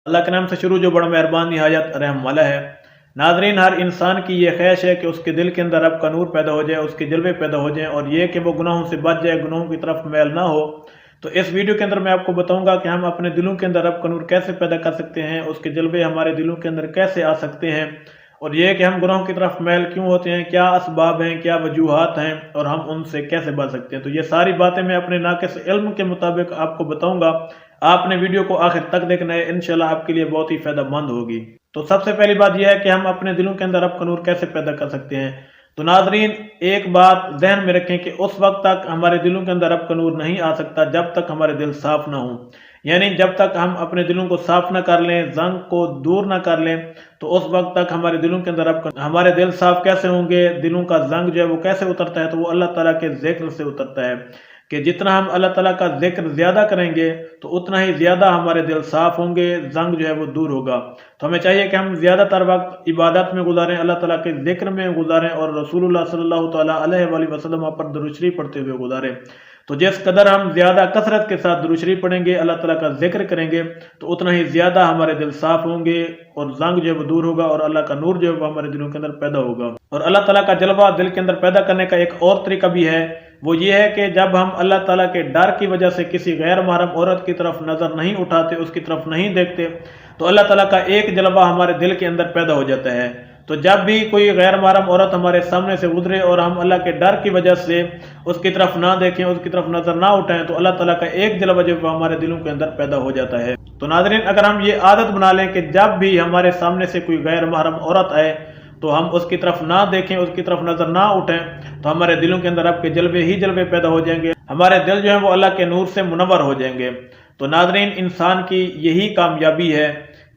اللہ کے نام سے شروع جو بڑا مہربان نہایت رحم والا ہے۔ ناظرین، ہر انسان کی یہ خواہش ہے کہ اس کے دل کے اندر رب کا نور پیدا ہو جائے، اس کے جلوے پیدا ہو جائیں، اور یہ کہ وہ گناہوں سے بچ جائے، گناہوں کی طرف میل نہ ہو۔ تو اس ویڈیو کے اندر میں آپ کو بتاؤں گا کہ ہم اپنے دلوں کے اندر رب کا نور کیسے پیدا کر سکتے ہیں، اس کے جلوے ہمارے دلوں کے اندر کیسے آ سکتے ہیں، اور یہ کہ ہم گناہوں کی طرف میل کیوں ہوتے ہیں، کیا اسباب ہیں، کیا وجوہات ہیں، اور ہم ان سے کیسے بچ سکتے ہیں۔ تو یہ ساری باتیں میں اپنے ناقص علم کے مطابق آپ کو بتاؤں گا۔ آپ نے ویڈیو کو آخر تک دیکھنا ہے، انشاءاللہ آپ کے لیے بہت ہی فائدہ مند ہوگی۔ تو سب سے پہلی بات یہ ہے کہ ہم اپنے دلوں کے اندر رب کا نور کیسے پیدا کر سکتے ہیں۔ تو ناظرین، ایک بات ذہن میں رکھیں کہ اس وقت تک ہمارے دلوں کے اندر رب کا نور نہیں آ سکتا جب تک ہمارے دل صاف نہ ہوں، یعنی جب تک ہم اپنے دلوں کو صاف نہ کر لیں، زنگ کو دور نہ کر لیں، تو اس وقت تک ہمارے دلوں کے اندر ہمارے دل صاف کیسے ہوں گے، دلوں کا زنگ جو ہے وہ کیسے اترتا ہے، تو وہ اللہ تعالیٰ کے ذکر سے اترتا ہے کہ جتنا ہم اللہ تعالیٰ کا ذکر زیادہ کریں گے تو اتنا ہی زیادہ ہمارے دل صاف ہوں گے، زنگ جو ہے وہ دور ہوگا۔ تو ہمیں چاہیے کہ ہم زیادہ تر وقت عبادت میں گزاریں، اللہ تعالیٰ کے ذکر میں گزاریں، اور رسول اللہ صلی اللہ تعالیٰ علیہ وآلہ وسلم پر درود شریف پڑھتے ہوئے گزاریں۔ تو جس قدر ہم زیادہ کثرت کے ساتھ درود شریف پڑھیں گے، اللہ تعالیٰ کا ذکر کریں گے، تو اتنا ہی زیادہ ہمارے دل صاف ہوں گے، اور زنگ جو ہے وہ دور ہوگا، اور اللہ کا نور جو ہے وہ ہمارے دلوں کے اندر پیدا ہوگا۔ اور اللہ تعالیٰ کا جلوہ دل کے اندر پیدا کرنے کا ایک اور طریقہ بھی ہے، وہ یہ ہے کہ جب ہم اللہ تعالیٰ کے ڈر کی وجہ سے کسی غیر محرم عورت کی طرف نظر نہیں اٹھاتے، اس کی طرف نہیں دیکھتے، تو اللہ تعالیٰ کا ایک جلوہ ہمارے دل کے اندر پیدا ہو جاتا ہے۔ تو جب بھی کوئی غیر محرم عورت ہمارے سامنے سے گزرے اور ہم اللہ کے ڈر کی وجہ سے اس کی طرف نہ دیکھیں، اس کی طرف نظر نہ اٹھائیں، تو اللہ تعالیٰ کا ایک جلوہ جو ہمارے دلوں کے اندر پیدا ہو جاتا ہے۔ تو ناظرین، اگر ہم یہ عادت بنا لیں کہ جب بھی ہمارے سامنے سے کوئی غیر محرم عورت آئے تو ہم اس کی طرف نہ دیکھیں، اس کی طرف نظر نہ اٹھیں، تو ہمارے دلوں کے اندر اب کے جلوے ہی جلوے پیدا ہو جائیں گے، ہمارے دل جو ہیں وہ اللہ کے نور سے منور ہو جائیں گے۔ تو ناظرین، انسان کی یہی کامیابی ہے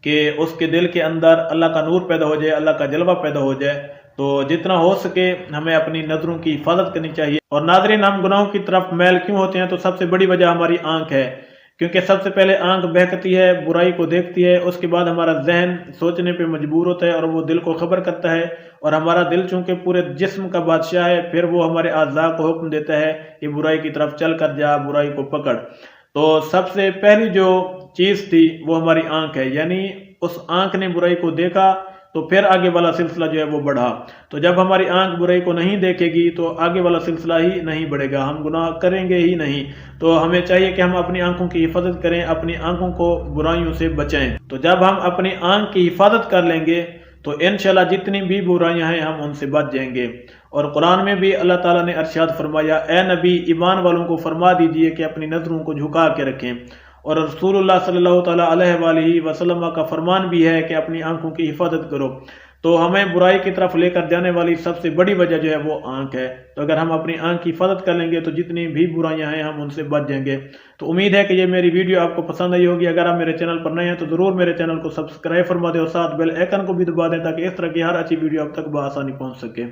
کہ اس کے دل کے اندر اللہ کا نور پیدا ہو جائے، اللہ کا جلوہ پیدا ہو جائے۔ تو جتنا ہو سکے ہمیں اپنی نظروں کی حفاظت کرنی چاہیے۔ اور ناظرین، ہم گناہوں کی طرف میل کیوں ہوتے ہیں؟ تو سب سے بڑی وجہ ہماری آنکھ ہے، کیونکہ سب سے پہلے آنکھ بہکتی ہے، برائی کو دیکھتی ہے، اس کے بعد ہمارا ذہن سوچنے پہ مجبور ہوتا ہے، اور وہ دل کو خبر کرتا ہے، اور ہمارا دل چونکہ پورے جسم کا بادشاہ ہے، پھر وہ ہمارے اعضاء کو حکم دیتا ہے کہ برائی کی طرف چل کر جا، برائی کو پکڑ۔ تو سب سے پہلی جو چیز تھی وہ ہماری آنکھ ہے، یعنی اس آنکھ نے برائی کو دیکھا تو پھر آگے والا سلسلہ جو ہے وہ بڑھا۔ تو جب ہماری آنکھ برائی کو نہیں دیکھے گی تو آگے والا سلسلہ ہی نہیں بڑھے گا، ہم گناہ کریں گے ہی نہیں۔ تو ہمیں چاہیے کہ ہم اپنی آنکھوں کی حفاظت کریں، اپنی آنکھوں کو برائیوں سے بچائیں۔ تو جب ہم اپنی آنکھ کی حفاظت کر لیں گے تو انشاءاللہ جتنی بھی برائیاں ہیں ہم ان سے بچ جائیں گے۔ اور قرآن میں بھی اللہ تعالیٰ نے ارشاد فرمایا، اے نبی، ایمان والوں کو فرما دیجئے کہ اپنی نظروں کو جھکا کے رکھیں۔ اور رسول اللہ صلی اللہ تعالیٰ علیہ وآلہ وسلم کا فرمان بھی ہے کہ اپنی آنکھوں کی حفاظت کرو۔ تو ہمیں برائی کی طرف لے کر جانے والی سب سے بڑی وجہ جو ہے وہ آنکھ ہے۔ تو اگر ہم اپنی آنکھ کی حفاظت کر لیں گے تو جتنی بھی برائیاں ہیں ہم ان سے بچ جائیں گے۔ تو امید ہے کہ یہ میری ویڈیو آپ کو پسند آئی ہوگی۔ اگر آپ میرے چینل پر نئے ہیں تو ضرور میرے چینل کو سبسکرائب فرما دیں، اور ساتھ بیل آئیکن کو بھی دبا دیں تاکہ اس طرح کی ہر اچھی ویڈیو آپ تک بآسانی پہنچ سکے۔